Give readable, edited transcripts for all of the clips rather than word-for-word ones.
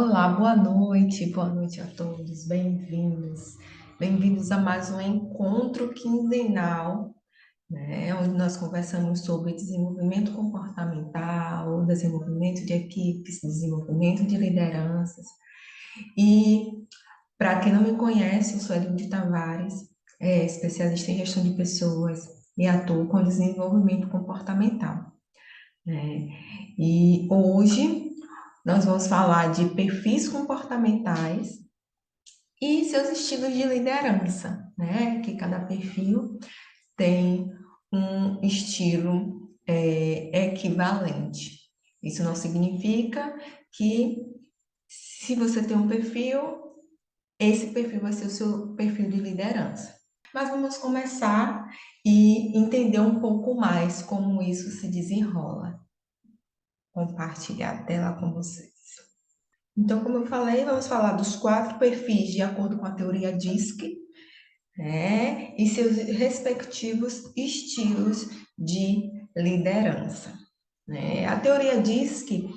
Olá, boa noite a todos, bem-vindos. Bem-vindos a mais um encontro quinzenal, né, onde nós conversamos sobre desenvolvimento comportamental, desenvolvimento de equipes, desenvolvimento de lideranças. E, para quem não me conhece, eu sou Elide Tavares, especialista em gestão de pessoas e atuo com desenvolvimento comportamental, né? E hoje nós vamos falar de perfis comportamentais e seus estilos de liderança, né? Que cada perfil tem um estilo equivalente. Isso não significa que se você tem um perfil, esse perfil vai ser o seu perfil de liderança. Mas vamos começar e entender um pouco mais como isso se desenrola. Compartilhar a tela com vocês. Então, como eu falei, vamos falar dos 4 perfis de acordo com a teoria DISC, né? E seus respectivos estilos de liderança, né? A teoria DISC,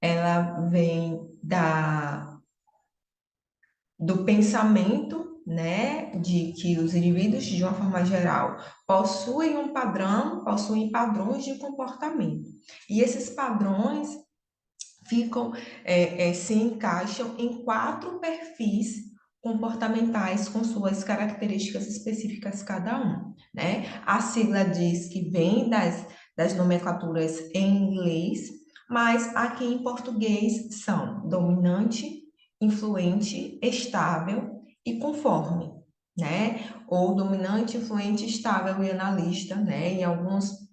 ela vem do pensamento, né, de que os indivíduos, de uma forma geral, possuem padrões de comportamento. E esses padrões se encaixam em 4 perfis comportamentais com suas características específicas cada um, né? A sigla diz que vem das nomenclaturas em inglês, mas aqui em português são dominante, influente, estável e conforme, né? Ou dominante, influente, estável e analista, né? Em alguns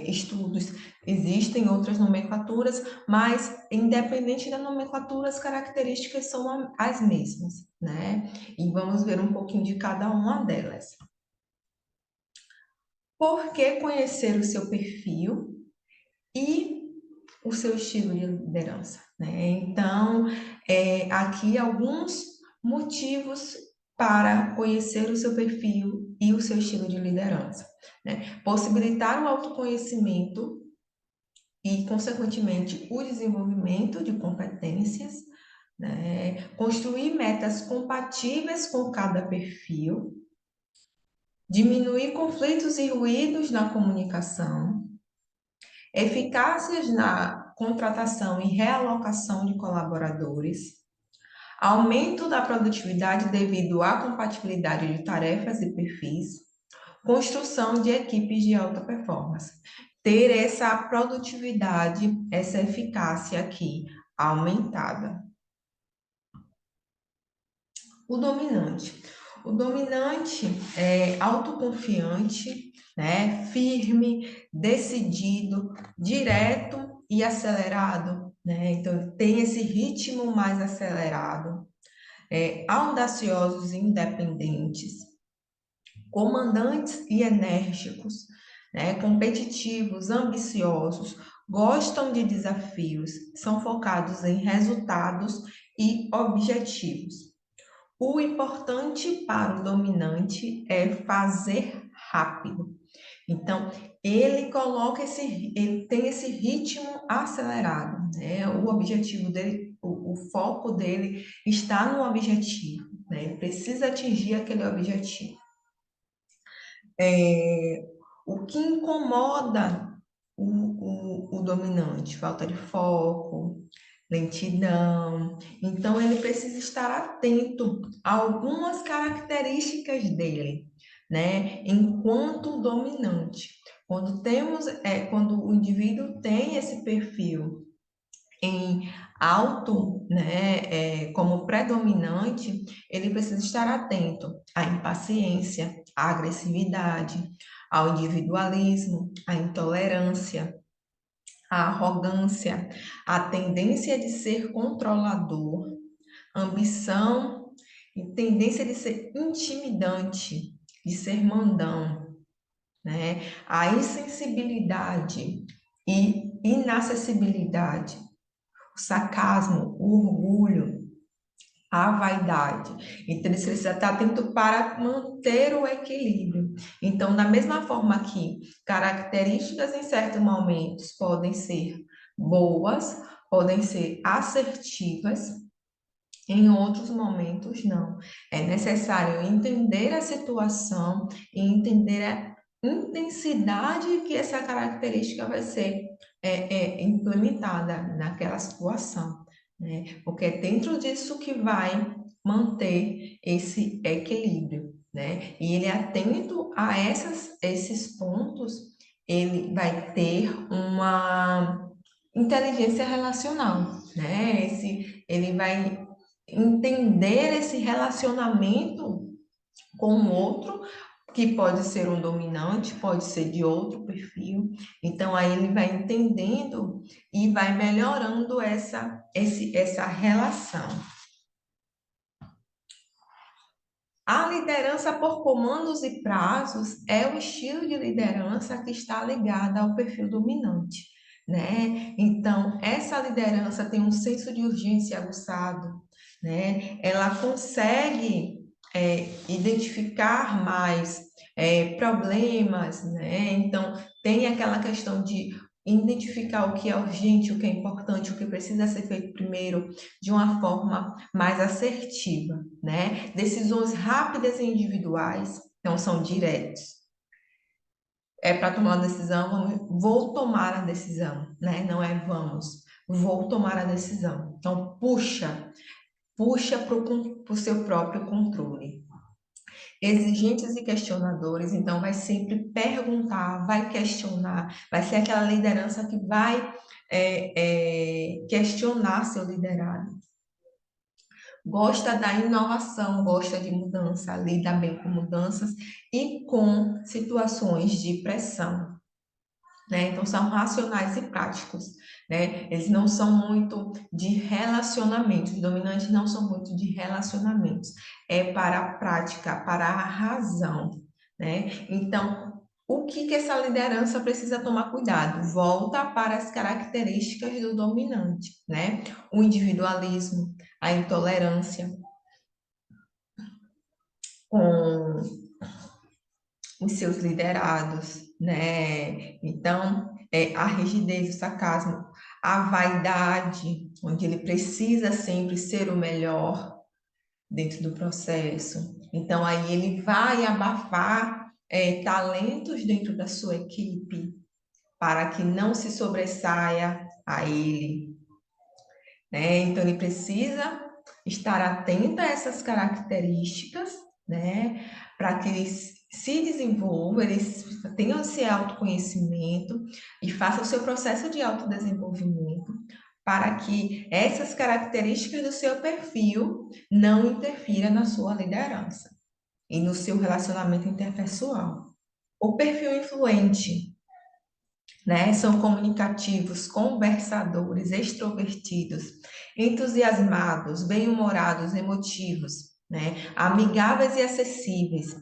estudos, existem outras nomenclaturas, mas independente da nomenclatura, as características são as mesmas, né? E vamos ver um pouquinho de cada uma delas. Por que conhecer o seu perfil e o seu estilo de liderança, né? Então, aqui alguns motivos para conhecer o seu perfil e o seu estilo de liderança, né? Possibilitar o autoconhecimento e, consequentemente, o desenvolvimento de competências, né? Construir metas compatíveis com cada perfil, diminuir conflitos e ruídos na comunicação, eficácias na contratação e realocação de colaboradores, aumento da produtividade devido à compatibilidade de tarefas e perfis, construção de equipes de alta performance. Ter essa produtividade, essa eficácia aqui aumentada. O dominante. O dominante é autoconfiante, né? Firme, decidido, direto e acelerado, né? Então, tem esse ritmo mais acelerado. Audaciosos e independentes, comandantes e enérgicos, né? Competitivos, ambiciosos, gostam de desafios, são focados em resultados e objetivos. O importante para o dominante é fazer rápido. Então, ele tem esse ritmo acelerado, né? O objetivo dele, o foco dele está no objetivo, né? Ele precisa atingir aquele objetivo. O que incomoda o dominante? Falta de foco, lentidão. Então, ele precisa estar atento a algumas características dele, né? Enquanto dominante. Quando o indivíduo tem esse perfil em alto, né, como predominante, ele precisa estar atento à impaciência, à agressividade, ao individualismo, à intolerância, à arrogância, à tendência de ser controlador, ambição e tendência de ser intimidante, de ser mandão, né? A insensibilidade e inacessibilidade, o sarcasmo, o orgulho, a vaidade. Então, ele precisa estar atento para manter o equilíbrio. Então, da mesma forma que características em certos momentos podem ser boas, podem ser assertivas, em outros momentos não. É necessário entender a situação e entender a intensidade que essa característica vai ser implementada naquela situação, né? Porque é dentro disso que vai manter esse equilíbrio, né? E ele atento a esses pontos, ele vai ter uma inteligência relacional, né? Ele vai entender esse relacionamento com o outro, que pode ser um dominante, pode ser de outro perfil. Então, aí ele vai entendendo e vai melhorando essa relação. A liderança por comandos e prazos é o estilo de liderança que está ligada ao perfil dominante, né? Então, essa liderança tem um senso de urgência aguçado, né? Ela consegue identificar mais problemas, né? Então, tem aquela questão de identificar o que é urgente, o que é importante, o que precisa ser feito primeiro, de uma forma mais assertiva, né? Decisões rápidas e individuais, não são diretos. É para tomar uma decisão, vou tomar a decisão, né? Não é vamos, vou tomar a decisão. Então, puxa para o seu próprio controle. Exigentes e questionadores, então vai sempre perguntar, vai questionar, vai ser aquela liderança que vai questionar seu liderado. Gosta da inovação, gosta de mudança, lida bem com mudanças e com situações de pressão, né? Então, são racionais e práticos, né? Eles não são muito de relacionamentos, os dominantes não são muito de relacionamentos, é para a prática, para a razão, né? Então, o que essa liderança precisa tomar cuidado? Volta para as características do dominante, né? O individualismo, a intolerância com os seus liderados, né? Então, a rigidez, o sarcasmo, a vaidade, onde ele precisa sempre ser o melhor dentro do processo. Então, aí ele vai abafar talentos dentro da sua equipe para que não se sobressaia a ele, né? Então, ele precisa estar atento a essas características, né? Para que ele se desenvolva, ele tenha esse autoconhecimento e faça o seu processo de autodesenvolvimento, para que essas características do seu perfil não interfiram na sua liderança e no seu relacionamento interpessoal. O perfil influente, né? São comunicativos, conversadores, extrovertidos, entusiasmados, bem-humorados, emotivos, né? Amigáveis e acessíveis,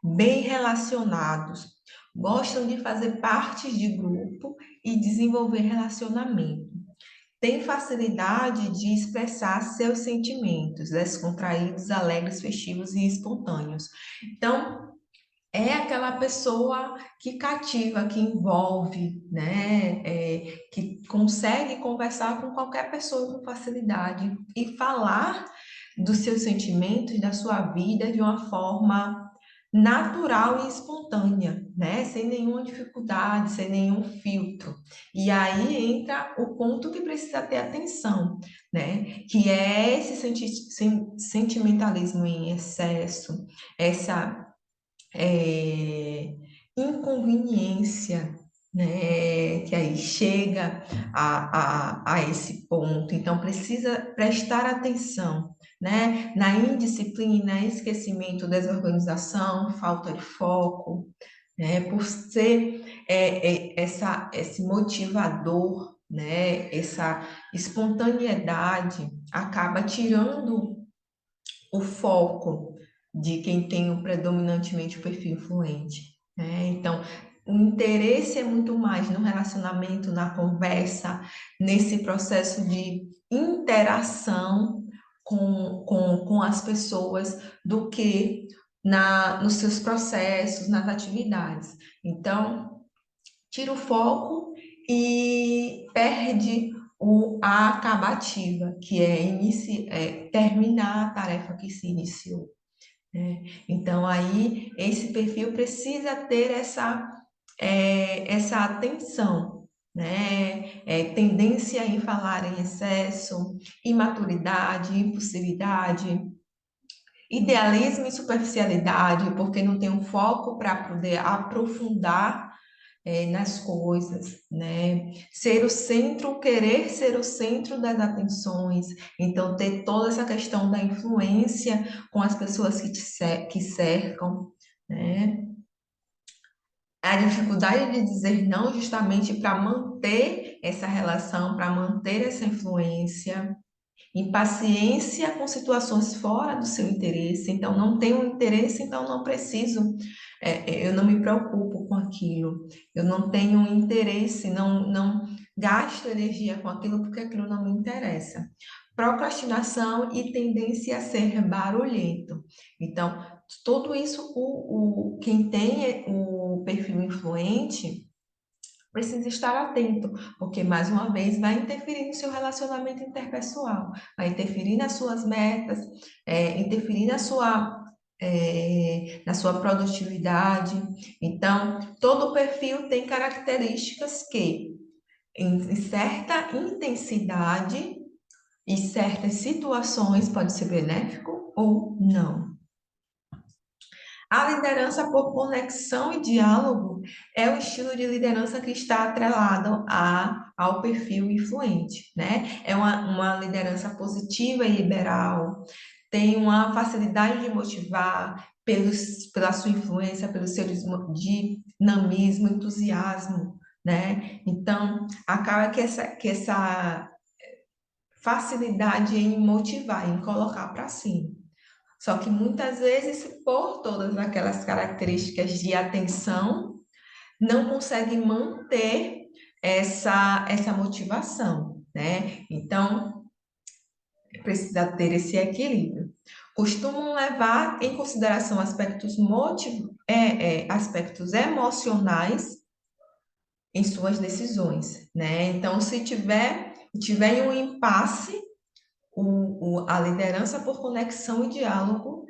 bem relacionados, gostam de fazer parte de grupo e desenvolver relacionamento. Tem facilidade de expressar seus sentimentos, descontraídos, alegres, festivos e espontâneos. Então, é aquela pessoa que cativa, que envolve, né? Que consegue conversar com qualquer pessoa com facilidade e falar dos seus sentimentos, da sua vida de uma forma natural e espontânea, né? Sem nenhuma dificuldade, sem nenhum filtro. E aí entra o ponto que precisa ter atenção, né? Que é esse sentimentalismo em excesso, essa inconveniência, né, que aí chega a esse ponto. Então, precisa prestar atenção, né, na indisciplina, esquecimento, desorganização, falta de foco, né, por ser esse motivador, né, essa espontaneidade acaba tirando o foco de quem tem predominantemente o perfil influente, né? Então, o interesse é muito mais no relacionamento, na conversa, nesse processo de interação com as pessoas, do que nos seus processos, nas atividades. Então, tira o foco e perde a acabativa, que é terminar a tarefa que se iniciou, né? Então, aí, esse perfil precisa ter essa atenção, né? Tendência em falar em excesso, imaturidade, impulsividade, idealismo e superficialidade, porque não tem um foco para poder aprofundar nas coisas, né? Ser o centro, querer ser o centro das atenções, então ter toda essa questão da influência com as pessoas que cercam, né? A dificuldade de dizer não justamente para manter essa relação, para manter essa influência, impaciência com situações fora do seu interesse, então não tenho interesse, então não preciso, eu não me preocupo com aquilo, eu não tenho interesse, não gasto energia com aquilo porque aquilo não me interessa. Procrastinação e tendência a ser barulhento. Então, tudo isso, quem tem o perfil influente precisa estar atento, porque mais uma vez vai interferir no seu relacionamento interpessoal, vai interferir nas suas metas, interferir na sua produtividade. Então, todo perfil tem características que, em certa intensidade e certas situações, pode ser benéfico ou não. A liderança por conexão e diálogo é o estilo de liderança que está atrelado ao perfil influente, né? É uma liderança positiva e liberal, tem uma facilidade de motivar pela sua influência, pelo seu dinamismo, entusiasmo, né? Então, acaba que essa facilidade em motivar, em colocar para cima. Só que muitas vezes, por todas aquelas características de atenção, não consegue manter essa motivação, né? Então, precisa ter esse equilíbrio. Costumam levar em consideração aspectos emocionais em suas decisões, né? Então, se tiver um impasse, a liderança por conexão e diálogo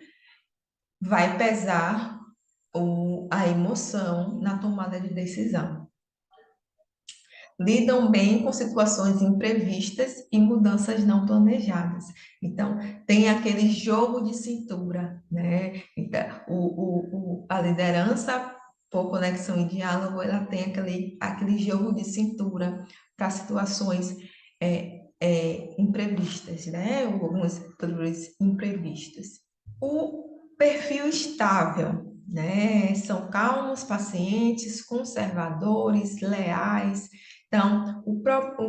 vai pesar a emoção na tomada de decisão. Lidam bem com situações imprevistas e mudanças não planejadas. Então, tem aquele jogo de cintura, né? Então, a liderança por conexão e diálogo, ela tem aquele jogo de cintura para situações imprevistas, né? Ou algumas situações imprevistas. O perfil estável, né? São calmos, pacientes, conservadores, leais. Então,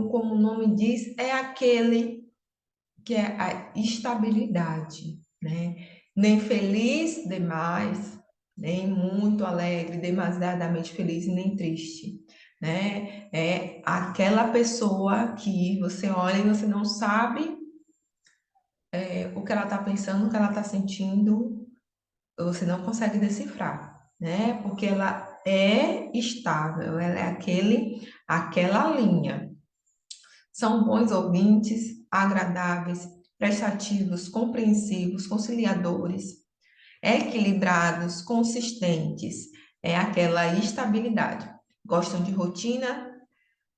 como o nome diz, é aquele que é a estabilidade, né? Nem feliz demais, nem muito alegre, demasiadamente feliz e nem triste, né? É aquela pessoa que você olha e você não sabe o que ela está pensando, o que ela está sentindo, você não consegue decifrar, né? Porque ela é estável, ela é aquela linha. São bons ouvintes, agradáveis, prestativos, compreensivos, conciliadores, equilibrados, consistentes. É aquela estabilidade. Gostam de rotina,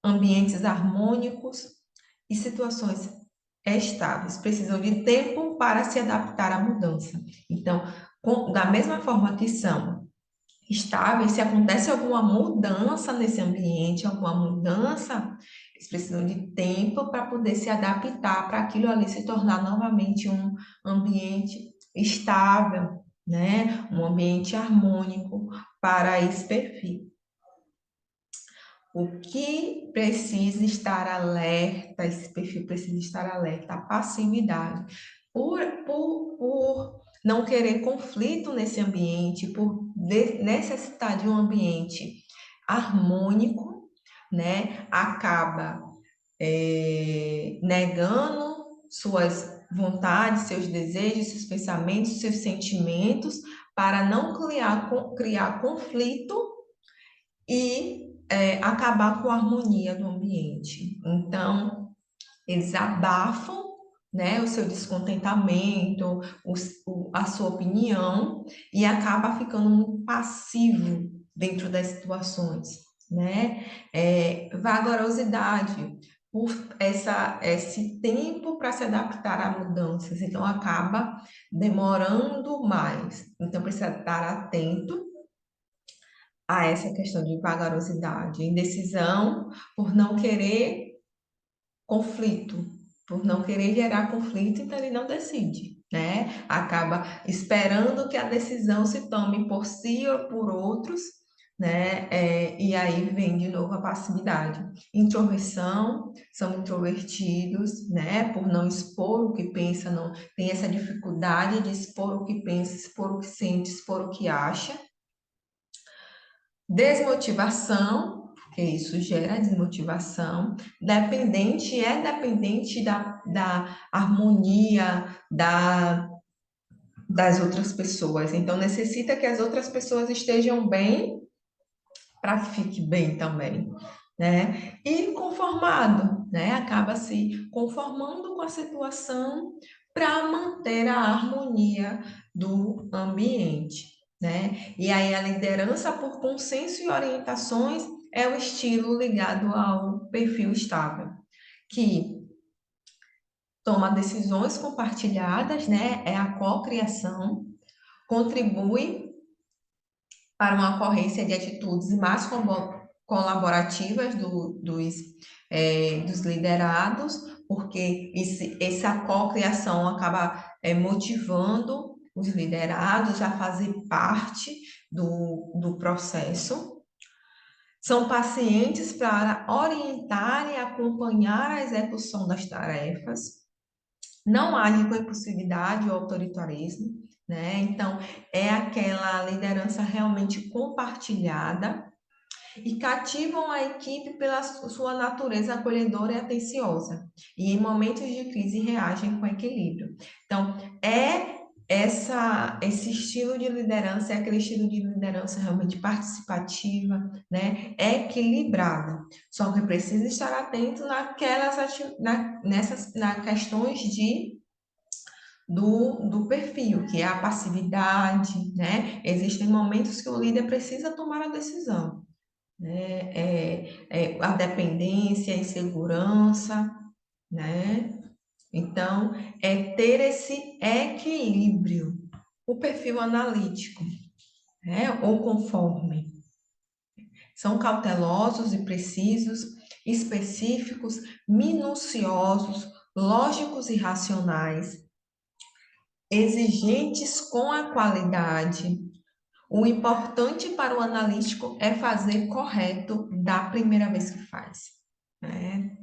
ambientes harmônicos e situações estáveis. Precisam de tempo para se adaptar à mudança. Então, da mesma forma que são estáveis, se acontece alguma mudança nesse ambiente, alguma mudança, eles precisam de tempo para poder se adaptar para aquilo ali se tornar novamente um ambiente estável, né? Um ambiente harmônico para esse perfil. O que precisa estar alerta, esse perfil precisa estar alerta, a passividade. Por não querer conflito nesse ambiente, por necessitar de um ambiente harmônico, né? Acaba negando suas vontades, seus desejos, seus pensamentos, seus sentimentos, para não criar conflito e acabar com a harmonia do ambiente. Então, Eles abafam, né, o seu descontentamento, a sua opinião, e acaba ficando muito passivo dentro das situações, né? Vagarosidade, por esse tempo para se adaptar a mudanças, então acaba demorando mais. Então precisa estar atento a essa questão de vagarosidade, indecisão por não querer conflito, por não querer gerar conflito, então ele não decide, né? Acaba esperando que a decisão se tome por si ou por outros, né? E aí vem de novo a passividade. Introversão, são introvertidos, né? Por não expor o que pensa, não tem essa dificuldade de expor o que pensa, expor o que sente, expor o que acha. Desmotivação, porque isso gera desmotivação. Dependente da harmonia das outras pessoas. Então, necessita que as outras pessoas estejam bem para que fique bem também, né? E conformado, né? Acaba se conformando com a situação para manter a harmonia do ambiente, né? E aí a liderança por consenso e orientações é o estilo ligado ao perfil estável, que toma decisões compartilhadas, né? É a cocriação, contribui para uma ocorrência de atitudes mais colaborativas dos liderados, porque essa cocriação acaba motivando os liderados a fazer parte do processo. São pacientes para orientar e acompanhar a execução das tarefas, não age com impulsividade ou autoritarismo, né? Então, é aquela liderança realmente compartilhada e cativam a equipe pela sua natureza acolhedora e atenciosa. E em momentos de crise reagem com equilíbrio. Então, esse estilo de liderança é aquele estilo de liderança realmente participativa, né? Equilibrada. Só que precisa estar atento nessas questões do perfil, que é a passividade, né? Existem momentos que o líder precisa tomar a decisão, né? A dependência, a insegurança, né? Então, é ter esse equilíbrio. O perfil analítico, né? Ou conforme. São cautelosos e precisos, específicos, minuciosos, lógicos e racionais, exigentes com a qualidade. O importante para o analítico é fazer correto da primeira vez que faz, né?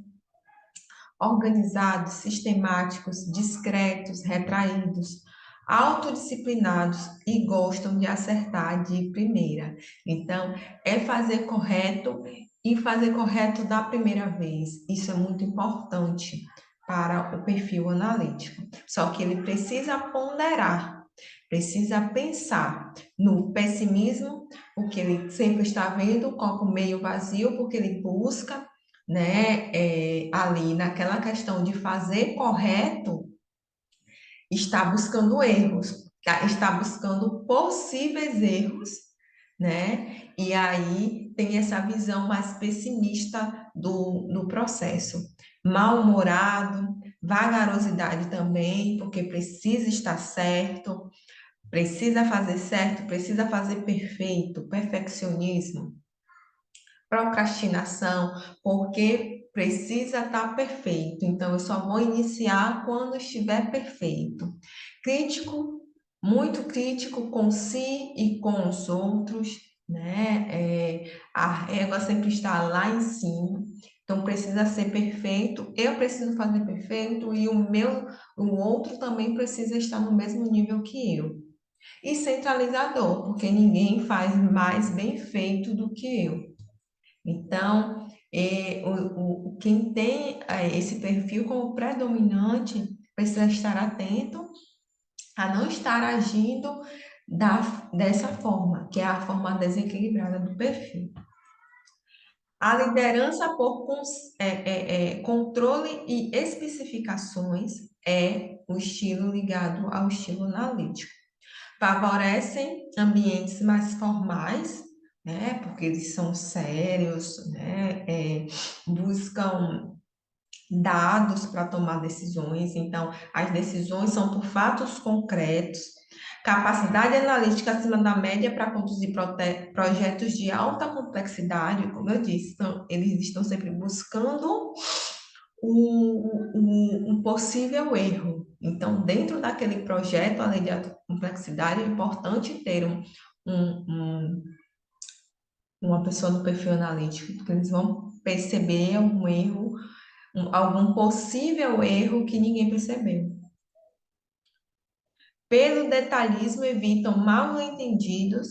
Organizados, sistemáticos, discretos, retraídos, autodisciplinados e gostam de acertar de primeira. Então, é fazer correto e fazer correto da primeira vez. Isso é muito importante para o perfil analítico. Só que ele precisa ponderar, precisa pensar no pessimismo, porque ele sempre está vendo o copo meio vazio, porque ele busca, né, ali naquela questão de fazer correto, está buscando erros, está buscando possíveis erros, né? E aí tem essa visão mais pessimista do processo. Mal-humorado, vagarosidade também, porque precisa estar certo, precisa fazer perfeito, perfeccionismo, procrastinação, porque precisa estar perfeito. Então, eu só vou iniciar quando estiver perfeito. Crítico, muito crítico com si e com os outros, né? A régua sempre está lá em cima. Então, precisa ser perfeito, eu preciso fazer perfeito e o outro também precisa estar no mesmo nível que eu. E centralizador, porque ninguém faz mais bem feito do que eu. Então, quem tem esse perfil como predominante precisa estar atento a não estar agindo dessa forma, que é a forma desequilibrada do perfil. A liderança por controle e especificações é o estilo ligado ao estilo analítico. Favorecem ambientes mais formais, né, porque eles são sérios, né, buscam dados para tomar decisões, então as decisões são por fatos concretos, capacidade analítica acima da média para conduzir projetos de alta complexidade, como eu disse, então, eles estão sempre buscando um possível erro. Então, dentro daquele projeto, além de alta complexidade, é importante ter um, uma pessoa do perfil analítico, porque eles vão perceber algum erro, algum possível erro que ninguém percebeu. Pelo detalhismo, evitam mal-entendidos,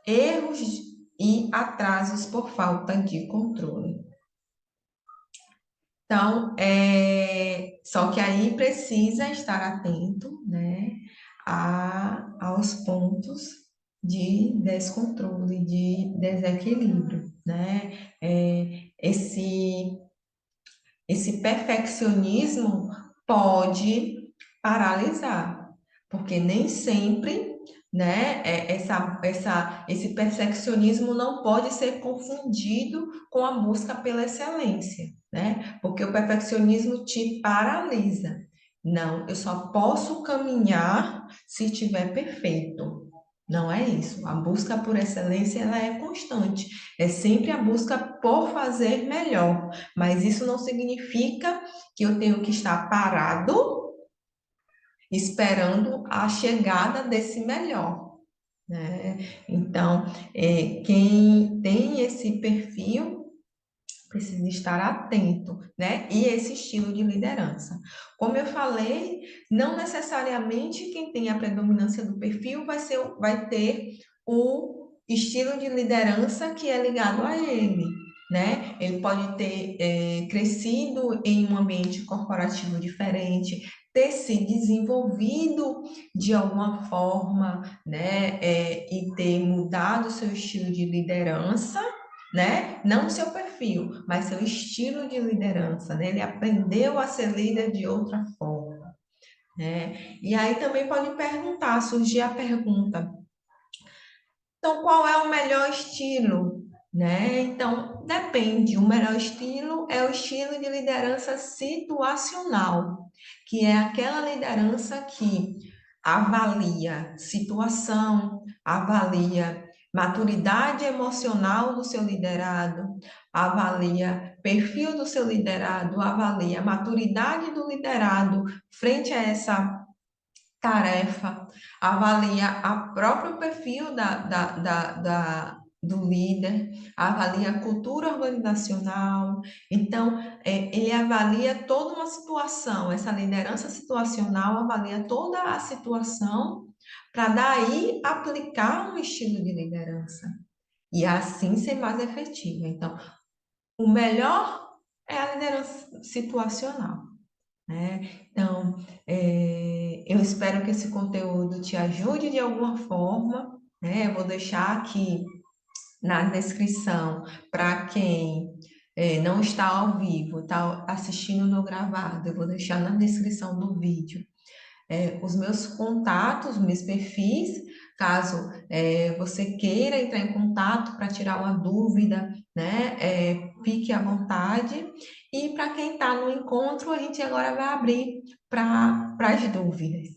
erros e atrasos por falta de controle. Então, só que aí precisa estar atento, né, aos pontos de descontrole, de desequilíbrio, né? Esse perfeccionismo pode paralisar, porque nem sempre, né, esse perfeccionismo não pode ser confundido com a busca pela excelência, né? Porque o perfeccionismo te paralisa. Não, eu só posso caminhar se estiver perfeito. Não é isso. A busca por excelência, ela é constante. É sempre a busca por fazer melhor. Mas isso não significa que eu tenho que estar parado esperando a chegada desse melhor, né? Então, quem tem esse perfil precisa estar atento, né? E esse estilo de liderança. Como eu falei, não necessariamente quem tem a predominância do perfil vai ter o estilo de liderança que é ligado a ele, né? Ele pode ter crescido em um ambiente corporativo diferente, ter se desenvolvido de alguma forma, né? E ter mudado seu estilo de liderança, né? Não o seu perfil, mas seu estilo de liderança, né? Ele aprendeu a ser líder de outra forma, né? E aí também pode perguntar, surgir a pergunta: então, qual é o melhor estilo? Né? Então, depende. O melhor estilo é o estilo de liderança situacional, que é aquela liderança que avalia situação, avalia maturidade emocional do seu liderado, avalia perfil do seu liderado, avalia maturidade do liderado frente a essa tarefa, avalia o próprio perfil do líder, avalia a cultura organizacional. Então, ele avalia toda uma situação, essa liderança situacional avalia toda a situação para daí aplicar um estilo de liderança e assim ser mais efetiva. Então, o melhor é a liderança situacional, né? Então, eu espero que esse conteúdo te ajude de alguma forma, né? Eu vou deixar aqui na descrição para quem não está ao vivo, está assistindo no gravado, eu vou deixar na descrição do vídeo os meus contatos, meus perfis, caso você queira entrar em contato para tirar uma dúvida, né? Fique à vontade. E para quem está no encontro, a gente agora vai abrir para as dúvidas.